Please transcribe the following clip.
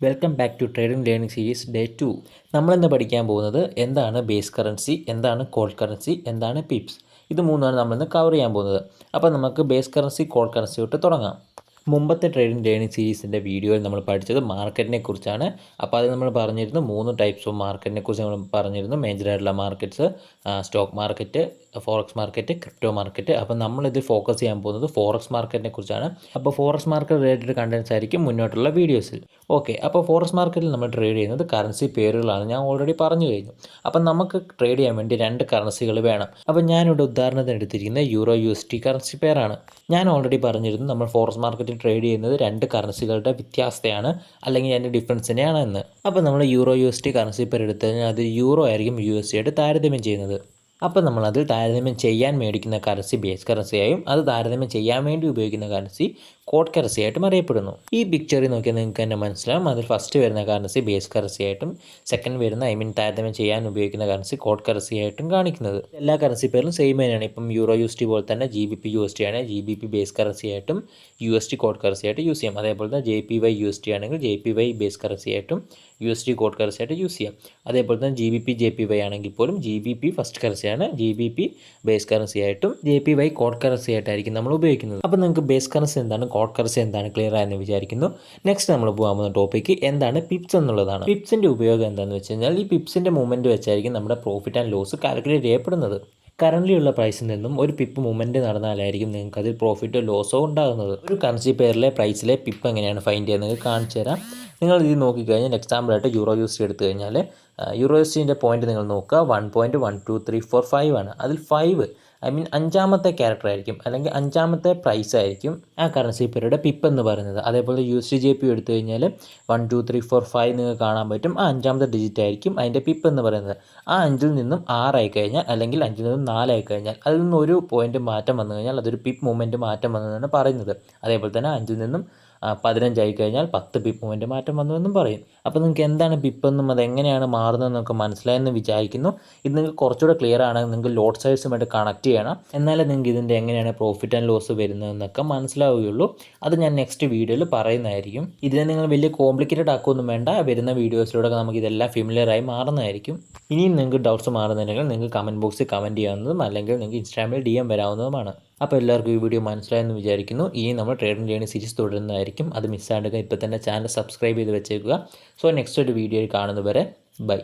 Welcome back to trading learning series day 2. നമ്മളിന്ന് പഠിക്കാൻ പോകുന്നത് എന്താണ് ബേസ് കറൻസി, എന്താണ് കോൾഡ് കറൻസി, എന്താണ് പിപ്സ്. ഇത് മൂന്നാണ് നമ്മളിന്ന് കവർ ചെയ്യാൻ പോകുന്നത്. അപ്പോൾ നമുക്ക് ബേസ് കറൻസി, കോൾഡ് കറൻസി തൊട്ട് തുടങ്ങാം. മുമ്പത്തെ ട്രേഡിംഗ് ലേണിംഗ് സീരീസിൻ്റെ വീഡിയോയിൽ നമ്മൾ പഠിച്ചത് മാർക്കറ്റിനെ കുറിച്ചാണ്. അപ്പോൾ അത് നമ്മൾ പറഞ്ഞിരുന്നു 3 ടൈപ്സ് ഓഫ് മാർക്കറ്റിനെ കുറിച്ച് നമ്മൾ പറഞ്ഞിരുന്നു. മേജറായിട്ടുള്ള markets, stock market, forex market, crypto market. അപ്പോൾ നമ്മളിത് ഫോക്കസ് ചെയ്യാൻ പോകുന്നത് ഫോറക്സ് മാർക്കറ്റിനെ കുറിച്ചാണ്. അപ്പോൾ ഫോറക്സ് മാർക്കറ്റ് റിലേറ്റഡ് കണ്ടൻസ് ആയിരിക്കും മുന്നോട്ടുള്ള വീഡിയോസിൽ. ഓക്കെ, അപ്പോൾ ഫോറക്സ് മാർക്കറ്റിൽ നമ്മൾ ട്രേഡ് ചെയ്യുന്നത് കറൻസി പെയറുകളാണ്. ഞാൻ ഓൾറെഡി പറഞ്ഞു കഴിഞ്ഞു. അപ്പം നമുക്ക് ട്രേഡ് ചെയ്യാൻ വേണ്ടി 2 കറൻസികൾ വേണം. അപ്പോൾ ഞാനിവിടെ ഉദാഹരണത്തിന് എടുത്തിരിക്കുന്നത് യൂറോ USD കറൻസി പെയറാണ്. ഞാൻ ഓൾറെഡി പറഞ്ഞിരുന്നു നമ്മൾ ഫോറക്സ് മാർക്കറ്റിൽ ട്രേഡ് ചെയ്യുന്നത് 2 കറൻസികളുടെ വ്യത്യാസത്തെയാണ്, അല്ലെങ്കിൽ അതിൻ്റെ ഡിഫറൻസിനെയാണ് എന്ന്. അപ്പോൾ നമ്മൾ യൂറോ USD കറൻസി പെയർ എടുത്തു കഴിഞ്ഞാൽ അത് യൂറോ ആയിരിക്കും USD ആയിട്ട് താരതമ്യം ചെയ്യുന്നത്. അപ്പോൾ നമ്മളതിൽ താരതമ്യം ചെയ്യാൻ മേടിക്കുന്ന കറൻസി ബേസ് കറൻസിയായും അത് താരതമ്യം ചെയ്യാൻ വേണ്ടി ഉപയോഗിക്കുന്ന കറൻസി കോഡ് കറൻസി ആയിട്ടും അറിയപ്പെടുന്നു. ഈ പിക്ചറിൽ നോക്കിയാൽ നിങ്ങൾക്ക് തന്നെ മനസ്സിലാവും. അതിൽ ഫസ്റ്റ് വരുന്ന കറൻസി ബേസ് കറൻസി ആയിട്ടും സെക്കൻഡ് വരുന്ന താരതമ്യം ചെയ്യാൻ ഉപയോഗിക്കുന്ന കറൻസി കോഡ് കറൻസി ആയിട്ടും കാണിക്കുന്നത്. എല്ലാ കറൻസി പേരും സെയിം തന്നെയാണ്. ഇപ്പം യൂറോ USD പോലെ തന്നെ GBP USD ആണ് GBP ബേസ് കറൻസി ആയിട്ടും USD കോഡ് കറൻസി ആയിട്ട് യൂസ് ചെയ്യാം. അതേപോലെ തന്നെ JPY USD ആണെങ്കിൽ JPY ബേസ് കറൻസി ആയിട്ടും USD കോഡ് കറൻസി ആയിട്ട് യൂസ് ചെയ്യാം. അതേപോലെ തന്നെ GBP JPY ആണെങ്കിൽ പോലും GBP ഫസ്റ്റ് കറൻസിയാണ്, GBP ബേസ് കറൻസി ആയിട്ടും JPY കോഡ് കറൻസി ആയിട്ടായിരിക്കും നമ്മൾ ഉപയോഗിക്കുന്നത്. അപ്പോൾ നിങ്ങൾക്ക് ബേസ് കറൻസി എന്താണ്, കോഡ് കറൻസി എന്താണ് ക്ലിയർ ആയെന്ന് വിചാരിക്കുന്നു. നെക്സ്റ്റ് നമ്മൾ പോകാൻ പോകുന്ന ടോപ്പിക്ക് എന്താണ് പിപ്സ് എന്നുള്ളതാണ്. പിപ്സിൻ്റെ ഉപയോഗം എന്താണെന്ന് വെച്ച് കഴിഞ്ഞാൽ ഈ പിപ്സിൻ്റെ മൂവ്മെൻറ്റ് വെച്ചായിരിക്കും നമ്മുടെ പ്രോഫിറ്റ് ആൻഡ് ലോസ് കാൽക്കുലേറ്റ് ചെയ്യപ്പെടുന്നത്. കറൻ്റ് ഉള്ള പ്രൈസിൽ നിന്നും ഒരു പിപ്പ് മൂവ്മെൻറ്റ് നടന്നാലായിരിക്കും നിങ്ങൾക്ക് അതിൽ പ്രോഫിറ്റോ ലോസോ ഉണ്ടാകുന്നത്. ഒരു കറൻസി പെയറിലെ പ്രൈസിലെ പിപ്പ് എങ്ങനെയാണ് ഫൈൻഡ് ചെയ്യുന്നത് നിങ്ങൾക്ക് കാണിച്ചു തരാം. നിങ്ങൾ ഇത് നോക്കിക്കഴിഞ്ഞാൽ എക്സാമ്പിളായിട്ട് യൂറോ USD എടുത്തു കഴിഞ്ഞാൽ യൂറോ USDൻ്റെ പോയിന്റ് നിങ്ങൾ നോക്കുക 1.12345 ആണ്. അതിൽ 5 അഞ്ചാമത്തെ ക്യാരക്ടർ ആയിരിക്കും, അല്ലെങ്കിൽ അഞ്ചാമത്തെ പ്രൈസ് ആയിരിക്കും ആ കറൻസി പെയറുടെ പിപ്പ് എന്ന് പറയുന്നത്. അതേപോലെ USD/JPY എടുത്തു കഴിഞ്ഞാൽ 12345 നിങ്ങൾക്ക് കാണാൻ പറ്റും. ആ അഞ്ചാമത്തെ ഡിജിറ്റ് ആയിരിക്കും അതിൻ്റെ പിപ്പ് എന്ന് പറയുന്നത്. ആ 5ൽ നിന്നും 6 ആയി കഴിഞ്ഞാൽ, അല്ലെങ്കിൽ 5ൽ നിന്നും 4 ആയി കഴിഞ്ഞാൽ, അതിൽ നിന്നും ഒരു പോയിന്റ് മാറ്റം വന്നു കഴിഞ്ഞാൽ അതൊരു പിപ്പ് മൂവ്മെൻറ്റ് മാറ്റം വന്നതെന്നാണ് പറയുന്നത്. അതേപോലെ തന്നെ 5ൽ നിന്നും 15 ആയി കഴിഞ്ഞാൽ 10 പിപ്പ് മൂവ്മെൻറ്റ് മാറ്റം വന്നു എന്നും പറയും. അപ്പോൾ നിങ്ങൾക്ക് എന്താണ് പിപ്പെന്നും അതെങ്ങനെയാണ് മാറുന്നതെന്നൊക്കെ മനസ്സിലായെന്ന് വിചാരിക്കുന്നു. ഇത് നിങ്ങൾക്ക് കുറച്ചുകൂടെ ക്ലിയർ ആണെങ്കിൽ നിങ്ങൾക്ക് ലോഡ് സൈസുമായിട്ട് കണക്ട് ചെയ്യണം. എന്നാലേ നിങ്ങൾക്ക് ഇതിൻ്റെ എങ്ങനെയാണ് പ്രോഫിറ്റ് ആൻഡ് ലോസ് വരുന്നതെന്നൊക്കെ മനസ്സിലാവുകയുള്ളൂ. അത് ഞാൻ നെക്സ്റ്റ് വീഡിയോയിൽ പറയുന്നതായിരിക്കും. ഇതിനെ നിങ്ങൾ വലിയ കോംപ്ലിക്കേറ്റഡ് ആക്കുകയൊന്നും വേണ്ട. വരുന്ന വീഡിയോസിലൂടെ നമുക്ക് ഇതെല്ലാം ഫെമിലിയറായി മാറുന്നതായിരിക്കും. ഇനിയും നിങ്ങൾക്ക് ഡൗട്ട്സ് മാറുന്നുണ്ടെങ്കിൽ നിങ്ങൾക്ക് കമൻറ്റ് ബോക്സിൽ കമൻറ്റ് ചെയ്യാവുന്നതും, അല്ലെങ്കിൽ നിങ്ങൾക്ക് ഇൻസ്റ്റാഗ്രാമിൽ DM വരാവുന്നതുമാണ്. അപ്പോൾ എല്ലാവർക്കും ഈ വീഡിയോ മനസ്സിലായെന്ന് വിചാരിക്കുന്നു. ഇനി നമ്മൾ ട്രേഡിംഗ് ലേണിംഗ് സീരീസ് തുടരുന്നതായിരിക്കും. അത് മിസ്സാണ്ടെങ്കിൽ ഇപ്പോൾ തന്നെ ചാനൽ സബ്സ്ക്രൈബ് ചെയ്ത് വെച്ചേക്കുക. സോ നെക്സ്റ്റ് ഒരു വീഡിയോയിൽ കാണുന്നവരെ ബൈ.